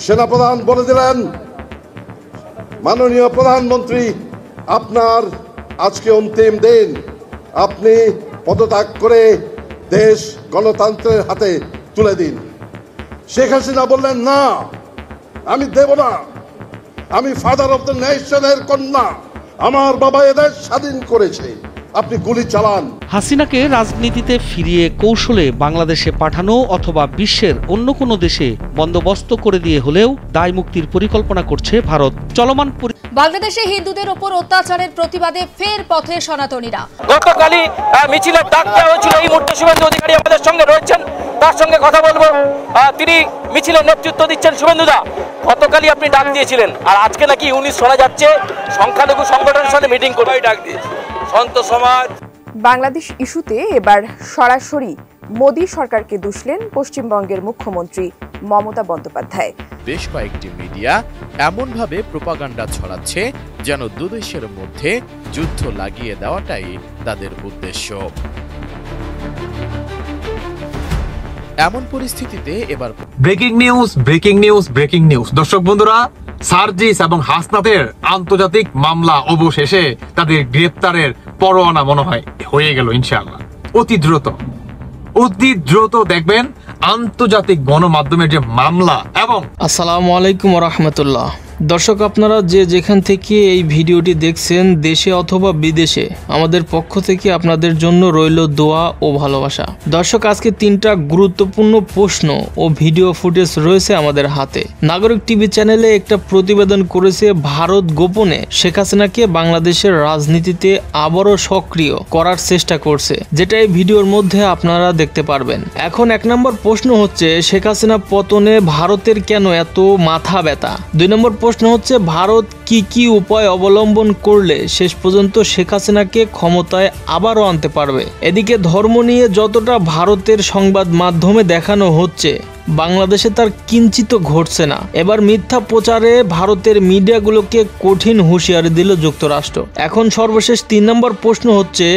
সেনাপ্রধান বলে দিলেন, মাননীয় প্রধানমন্ত্রী আপনার আজকে অন্তিম দিন, আপনি পদত্যাগ করে দেশ গণতন্ত্রের হাতে তুলে দিন। শেখ হাসিনা বললেন, না আমি দেব না, আমি ফাদার অফ দ্য নেশনের কন্যা, আমার বাবা এদেশ স্বাধীন করেছে, আপনি গুলি চালান। হাসিনাকে রাজনীতিতে ফিরিয়ে কৌশলে বাংলাদেশে পাঠানো অথবা বিশ্বের অন্য কোনো দেশে বন্দোবস্ত করে দিয়ে হলেও দায় মুক্তির পরিকল্পনা করছে ভারত। চলমান বাংলাদেশে হিন্দুদের ওপর অত্যাচারের প্রতিবাদে ফের পথে সনাতনীরা। গতকালই মিছিলের ডাক দেওয়া হয়েছিল। এই মুহূর্তে শুভেন্দু অধিকারী আমাদের সঙ্গে রয়েছেন, তার সঙ্গে কথা বলবো। তিনি মিছিলের নেতৃত্ব দিচ্ছেন। শুভেন্দুদা, গতকালই আপনি ডাক দিয়েছিলেন, আর আজকে নাকি ইউনিট শোনা যাচ্ছে সংখ্যালঘু সংগঠনের সাথে মিটিং করে ডাক দিয়েছে সন্ত সমাজ। বাংলাদেশ ইস্যুতে এবার সরাসরি মোদী সরকারকে দুষলেন পশ্চিমবঙ্গের মুখ্যমন্ত্রী মমতা বন্দ্যোপাধ্যায়। বেশ কয়েকটি মিডিয়া এমনভাবে প্রোপাগান্ডা ছড়াচ্ছে যেন দুদেশের মধ্যে যুদ্ধ লাগিয়ে দেওয়াটাই তাদের উদ্দেশ্য। এমন পরিস্থিতিতে এবার ব্রেকিং নিউজ দর্শক বন্ধুরা, সার্জিস এবং হাসনাতের আন্তর্জাতিক মামলা অবশেষে তাদের গ্রেপ্তারের পরোয়ানা মনে হয় হয়ে গেল ইনশাআল্লাহ। অতি দ্রুত দেখবেন আন্তর্জাতিক গণমাধ্যমের যে মামলা। এবং আসসালামু আলাইকুম ওয়া রাহমাতুল্লাহ। দর্শক, আপনারা যে যেখান থেকে এই ভিডিওটি দেখছেন, দেশে অথবা বিদেশে, আমাদের পক্ষ থেকে আপনাদের জন্য রইল দোয়া ও ভালোবাসা। দর্শক, আজকে 3টা গুরুত্বপূর্ণ প্রশ্ন ও ভিডিও ফুটেজ রয়েছে আমাদের হাতে। নাগরিক টিভি চ্যানেলে একটা প্রতিবেদন করেছে ভারত গোপনে শেখ হাসিনাকে বাংলাদেশের রাজনীতিতে আবারও সক্রিয় করার চেষ্টা করছে, যেটা এই ভিডিওর মধ্যে আপনারা দেখতে পারবেন। এখন 1 নম্বর প্রশ্ন হচ্ছে, শেখ হাসিনা পতনে ভারতের কেন এত মাথা ব্যথা? 2 নম্বর প্রশ্ন হচ্ছে, ভারত কি উপায় অবলম্বন করলে শেষ পর্যন্ত শেখ হাসিনাকে ক্ষমতায় আবারও আনতে পারবে? এদিকে ধর্ম নিয়ে যতটা ভারতের সংবাদ মাধ্যমে দেখানো হচ্ছে, বাংলাদেশে তার কিঞ্চিত ঘটছে না। এবার মিথ্যা প্রচারে ভারতের মিডিয়াগুলোকে কঠিন হুঁশিয়ারি দিল যুক্তরাষ্ট্র। এখন সর্বশেষ 3 নম্বর প্রশ্ন হচ্ছে,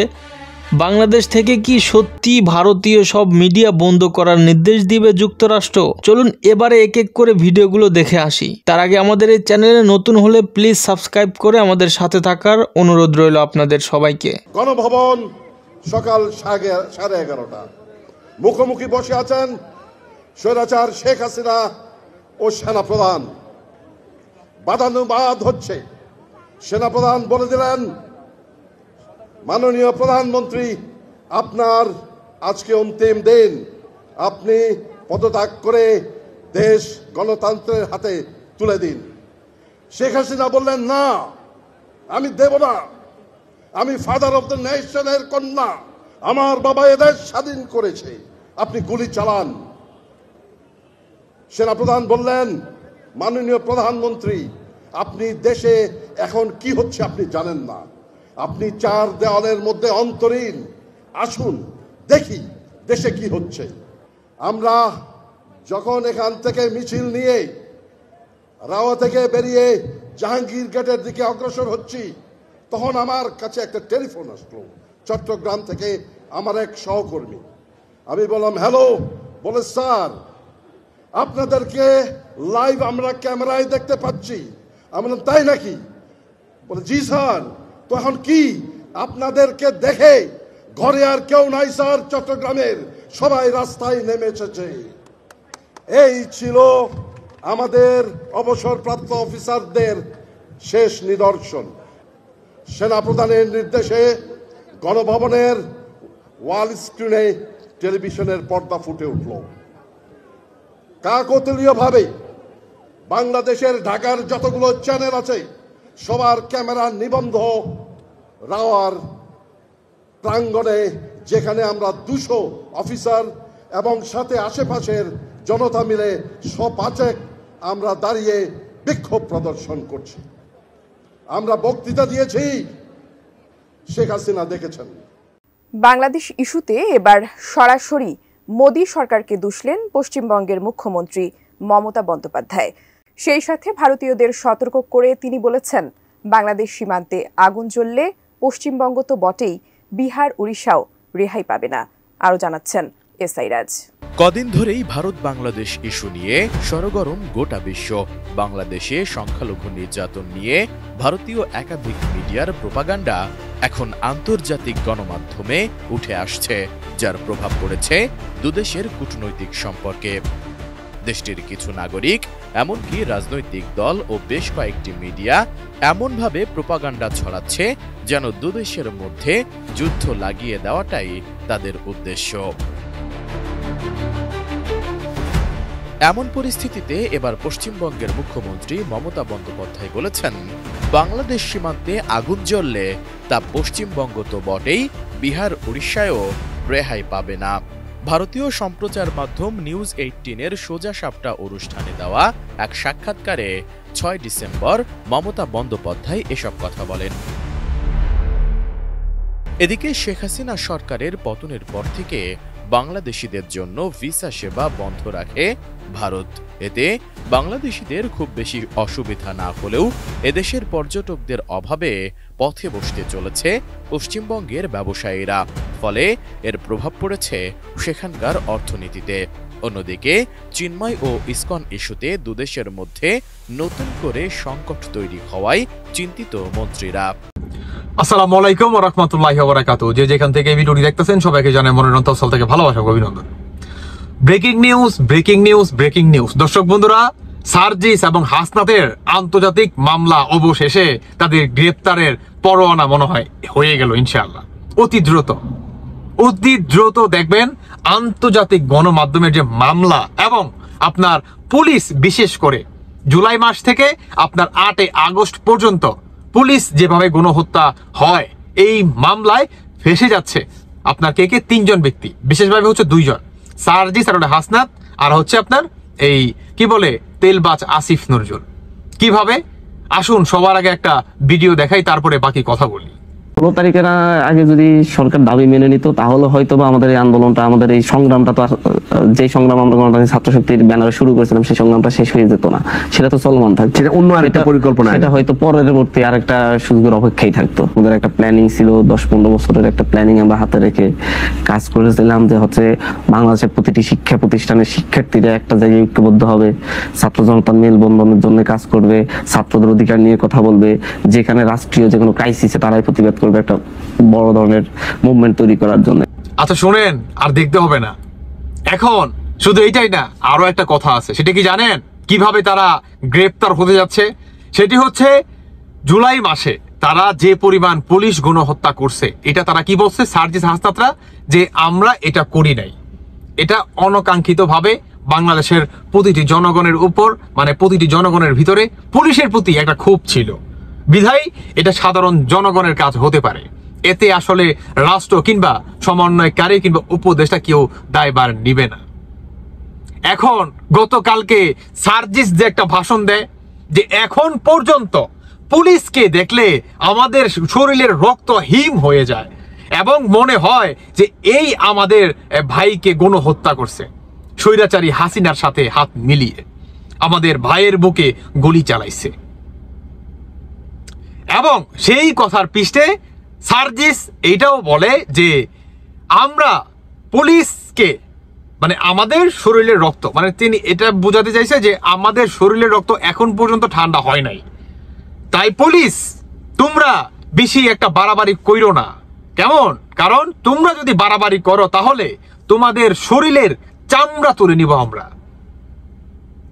বাংলাদেশ থেকে কি সত্যি ভারতীয় সব মিডিয়া বন্ধ করার নির্দেশ দিবে যুক্তরাষ্ট্র? চলুন এবারে এক এক করে ভিডিওগুলো দেখে আসি। তার আগে আমাদের এই চ্যানেলে নতুন হলে প্লিজ সাবস্ক্রাইব করে আমাদের সাথে থাকার অনুরোধ রইল আপনাদের সবাইকে। গণভবন সকাল 11:30, মুখোমুখি বসে আছেন স্বৈরাচার শেখ হাসিনা ও সেনাপ্রধান। বাদানুবাদ হচ্ছে। সেনাপ্রধান বলে দিলেন, মাননীয় প্রধানমন্ত্রী আপনার আজকে অন্তিম দিন, আপনি পদত্যাগ করে দেশ গণতন্ত্রের হাতে তুলে দিন। শেখ হাসিনা বললেন, না আমি দেব না, আমি ফাদার অফ দ্য নেশনের কন্যা, আমার বাবা এদেশ স্বাধীন করেছে, আপনি গুলি চালান। সেনাপ্রধান বললেন, মাননীয় প্রধানমন্ত্রী আপনি দেশে এখন কি হচ্ছে আপনি জানেন না, আপনি 4 দেওয়ালের মধ্যে অন্তরীণ, আসুন দেখি দেশে কি হচ্ছে। আমরা যখন এখান থেকে মিছিল নিয়ে রাওয়া থেকে বেরিয়ে জাহাঙ্গীর গেটের দিকে অগ্রসর হচ্ছি, তখন আমার কাছে একটা টেলিফোন আসলো চট্টগ্রাম থেকে আমার এক সহকর্মী। আমি বললাম, হ্যালো। বলে, স্যার আপনাদেরকে লাইভ আমরা ক্যামেরায় দেখতে পাচ্ছি। আমি বললাম, তাই নাকি? বলে, জি স্যার। তো এখন কি আপনাদেরকে দেখে ঘরে আর কেউ নাই স্যার, চট্টগ্রামের সবাই রাস্তায় নেমে এসেছে। এই ছিল আমাদের অবসরপ্রাপ্ত অফিসারদের শেষ নিদর্শন। সেনাপ্রধানের নির্দেশে গণভবনের ওয়াল স্ক্রিনে টেলিভিশনের পর্দা ফুটে উঠল। কাকতালীয়ভাবে বাংলাদেশের ঢাকার যতগুলো চ্যানেল আছে সবার ক্যামেরা নিবন্ধ রাওয়ার প্রাঙ্গণে, যেখানে আমরা 200 অফিসার এবং সাথে আশেপাশের জনতা মিলে 105 আমরা দাঁড়িয়ে বিক্ষোভ প্রদর্শন করছি। আমরা বক্তৃতা দিয়েছি, শেখ হাসিনা দেখেছেন। বাংলাদেশ ইস্যুতে এবার সরাসরি মোদী সরকারকে দুষলেন পশ্চিমবঙ্গের মুখ্যমন্ত্রী মমতা বন্দ্যোপাধ্যায়। সেই সাথে ভারতীয়দের সতর্ক করে তিনি বলেছেন, বাংলাদেশ সীমান্তে আগুন জ্বললে পশ্চিমবঙ্গ তো বটেই, বিহার উড়িষ্যাও রেহাই পাবে না। আরও জানাচ্ছেন এসআই রাজ। কদিন ধরেই ভারত বাংলাদেশ ইস্যু নিয়ে সরগরম গোটা বিশ্ব। বাংলাদেশে সংখ্যালঘু নির্যাতন নিয়ে ভারতীয় একাধিক মিডিয়ার প্রোপাগান্ডা এখন আন্তর্জাতিক গণমাধ্যমে উঠে আসছে, যার প্রভাব পড়েছে দুদেশের কূটনৈতিক সম্পর্কে। দেশটির কিছু নাগরিক, এমনকি রাজনৈতিক দল ও বেশ কয়েকটি মিডিয়া এমনভাবে প্রোপাগান্ডা ছড়াচ্ছে যেন দুদেশের মধ্যে যুদ্ধ লাগিয়ে দেওয়াটাই তাদের উদ্দেশ্য। এমন পরিস্থিতিতে এবার পশ্চিমবঙ্গের মুখ্যমন্ত্রী মমতা বন্দ্যোপাধ্যায় বলেছেন, বাংলাদেশ সীমান্তে আগুন জ্বললে তা পশ্চিমবঙ্গ তো বটেই, বিহার উড়িষ্যায়ও রেহাই পাবে না। ভারতীয় সম্প্রচার মাধ্যম নিউজ 18-এর সোজা সাপটা অনুষ্ঠানে দেওয়া এক সাক্ষাৎকারে 6 ডিসেম্বর মমতা বন্দ্যোপাধ্যায় এসব কথা বলেন। এদিকে শেখ হাসিনা সরকারের পতনের পর থেকে বাংলাদেশিদের জন্য ভিসা সেবা বন্ধ রাখে ভারত। এতে বাংলাদেশিদের খুব বেশি অসুবিধা না হলেও এদেশের পর্যটকদের অভাবে পথে বসতে চলেছে পশ্চিমবঙ্গের ব্যবসায়ীরা, ফলে এর প্রভাব পড়েছে সেখানকার অর্থনীতিতে। অন্যদিকে চিন্ময় ও ইসকন ইস্যুতে দুদেশের মধ্যে নতুন করে সংকট তৈরি হওয়ায় চিন্তিত মন্ত্রীরা। আসসালামু আলাইকুম ওয়া রাহমাতুল্লাহি ওয়া বারাকাতুহু। যে যেখান থেকে এই ভিডিওটি দেখতেছেন সবাইকে জানাই মনের অন্তঃস্থল থেকে ভালোবাসা ও অভিনন্দন। Breaking news, breaking news, breaking news. দর্শক বন্ধুরা, সার্জিস এবং হাসনাতের আন্তর্জাতিক মামলা অবশেষে তাদের গ্রেপ্তারের পরোয়ানা মনে হয় হয়ে গেল ইনশাআল্লাহ। অতি দ্রুত দেখবেন আন্তর্জাতিক গণমাধ্যমের যে মামলা এবং আপনার পুলিশ, বিশেষ করে জুলাই মাস থেকে আপনার 8 আগস্ট পর্যন্ত পুলিশ যেভাবে গণহত্যা হয়, এই মামলায় ফেসে যাচ্ছে আপনার কে 3 জন ব্যক্তি, বিশেষভাবে হচ্ছে 2 জন, সার্জিস আর হাসনাত, আর হচ্ছে আপনার এই কি বলে তেলবাজ আসিফ নজরুল। কিভাবে? আসুন সবার আগে একটা ভিডিও দেখাই, তারপরে বাকি কথা বলি। 16 তারিখের আগে যদি সরকার দাবি মেনে নিত, তাহলে হয়তো বা আমাদের এই আন্দোলনটা, আমাদের এই সংগ্রামটা, তো যে সংগ্রাম আমরা গণতান্ত্রিক ছাত্র শক্তির ব্যানারে শুরু করেছিলাম, সেই সংগ্রামটা শেষ হয়ে যেত না, সেটা তো চলমান থাকতো। সেটা অন্য আরেকটা পরিকল্পনা, এটা হয়তো পরবর্তী আরেকটা সুযোগের অপেক্ষাই থাকতো। আমাদের একটা প্ল্যানিং ছিল, 10-15 বছরের একটা প্ল্যানিং আমরা হাতে রেখে কাজ করেছিলাম, যে হচ্ছে বাংলাদেশের প্রতিটি শিক্ষা প্রতিষ্ঠানের শিক্ষার্থীরা একটা জায়গায় ঐক্যবদ্ধ হবে, ছাত্র জনতার মেলবন্ধনের জন্য কাজ করবে, ছাত্রদের অধিকার নিয়ে কথা বলবে, যেখানে রাষ্ট্রীয় যে কোনো ক্রাইসিসে তারাই প্রতিবাদ করবে, একটা বড় ধরনের মুভমেন্ট তৈরি করার জন্য। আচ্ছা শুনেন, আর দেখতে হবে না, এখন শুধু এইটাই না, আরো একটা কথা আছে। সেটা কি জানেন কিভাবে তারা গ্রেপ্তার হতে যাচ্ছে? সেটি হচ্ছে জুলাই মাসে তারা যে পরিমাণ পুলিশ গণহত্যা করছে, এটা তারা কি বলছে সার্জিস হাসনাতরা, যে আমরা এটা করি নাই, এটা অনাকাঙ্ক্ষিতভাবে বাংলাদেশের প্রতিটি জনগণের উপর, মানে প্রতিটি জনগণের ভিতরে পুলিশের প্রতি একটা ক্ষোভ ছিল, বিধায় এটা সাধারণ জনগণের কাজ হতে পারে। এতে আসলে রাষ্ট্র কিংবা সমন্বয়কারী কিংবা উপদেষ্টা কেউ দায়ভার নিবে না। এখন গতকালকে সার্জিস যে একটা ভাষণ দেয়, যে এখন পর্যন্ত পুলিশকে দেখলে আমাদের শরীরের রক্ত হিম হয়ে যায় এবং মনে হয় যে এই আমাদের ভাইকে গণহত্যা করছে, স্বৈরাচারী হাসিনার সাথে হাত মিলিয়ে আমাদের ভাইয়ের বুকে গুলি চালাইছে। এবং সেই কথার পৃষ্ঠে সার্জিস এইটাও বলে যে আমরা পুলিশকে, মানে আমাদের শরীরের রক্ত, মানে তিনি এটা বোঝাতে চাইছে যে আমাদের শরীরের রক্ত এখন পর্যন্ত ঠান্ডা হয় নাই, তাই পুলিশ তোমরা বেশি একটা বাড়াবাড়ি কইরো না। কেমন? কারণ তোমরা যদি বাড়াবাড়ি করো তাহলে তোমাদের শরীরের চামড়া তুলে নিব আমরা,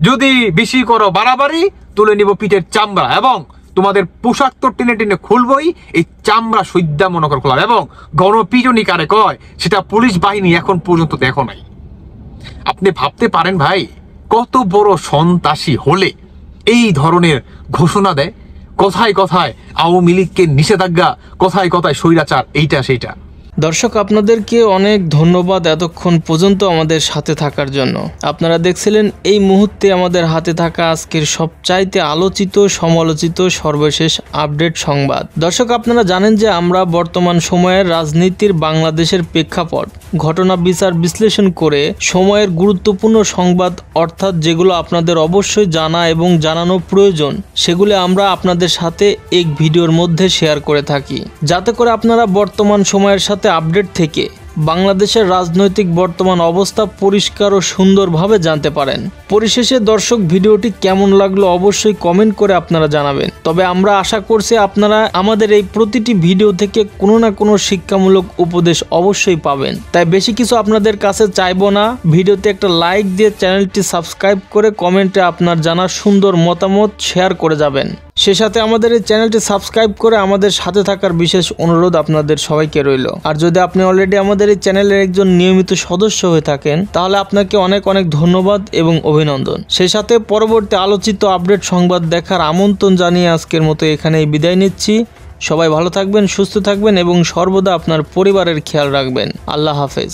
যদি বেশি করো বাড়াবাড়ি তুলে নিব পিঠের চামড়া, এবং তোমাদের পোশাক তো টেনে টেনে খুলবই, এই চামড়া সৈদ্যা মনে করে খোলার। এবং গণপিটুনি কারে কয় সেটা পুলিশ বাহিনী এখন পর্যন্ত দেখো নাই। আপনি ভাবতে পারেন ভাই, কত বড় সন্ত্রাসী হলে এই ধরনের ঘোষণা দেয়, কথায় কথায় আওয়ামী লীগকে নিষেধাজ্ঞা, কথায় কথায় স্বৈরাচার, এইটা সেইটা। দর্শক, আপনাদেরকে অনেক ধন্যবাদ এতক্ষণ পর্যন্ত আমাদের সাথে থাকার জন্য। আপনারা দেখছিলেন এই মুহূর্তে আমাদের হাতে থাকা আজকের সবচাইতে আলোচিত, সমালোচিত সর্বশেষ আপডেট সংবাদ। দর্শক, আপনারা জানেন যে আমরা বর্তমান সময়ের রাজনীতির বাংলাদেশের প্রেক্ষাপট, ঘটনা বিচার বিশ্লেষণ করে সময়ের গুরুত্বপূর্ণ সংবাদ, অর্থাৎ যেগুলো আপনাদের অবশ্যই জানা এবং জানানো প্রয়োজন, সেগুলো আমরা আপনাদের সাথে এক ভিডিওর মধ্যে শেয়ার করে থাকি, যাতে করে আপনারা বর্তমান সময়ের সাথে আপডেট থেকে বাংলাদেশের রাজনৈতিক বর্তমান অবস্থা পরিষ্কার ও সুন্দরভাবে জানতে পারেন। পরিশেষে দর্শক, ভিডিওটি কেমন লাগলো অবশ্যই কমেন্ট করে আপনারা জানাবেন। তবে আমরা আশা করছি আপনারা আমাদের এই প্রতিটি ভিডিও থেকে কোনো না কোনো শিক্ষামূলক উপদেশ অবশ্যই পাবেন। তাই বেশি কিছু আপনাদের কাছে চাইবো না, ভিডিওতে একটা লাইক দিয়ে চ্যানেলটি সাবস্ক্রাইব করে কমেন্টে আপনার জানা সুন্দর মতামত শেয়ার করে যাবেন। সে সাথে আমাদের এই চ্যানেলটি সাবস্ক্রাইব করে আমাদের সাথে থাকার বিশেষ অনুরোধ আপনাদের সবাইকে রইল। আর যদি আপনি অলরেডি আমাদের এই চ্যানেলের একজন নিয়মিত সদস্য হয়ে থাকেন তাহলে আপনাকে অনেক অনেক ধন্যবাদ এবং অভিনন্দন। সে সাথে পরবর্তী আলোচিত আপডেট সংবাদ দেখার আমন্ত্রণ জানিয়ে আজকের মতো এখানেই বিদায় নিচ্ছি। সবাই ভালো থাকবেন, সুস্থ থাকবেন এবং সর্বদা আপনার পরিবারের খেয়াল রাখবেন। আল্লাহ হাফেজ।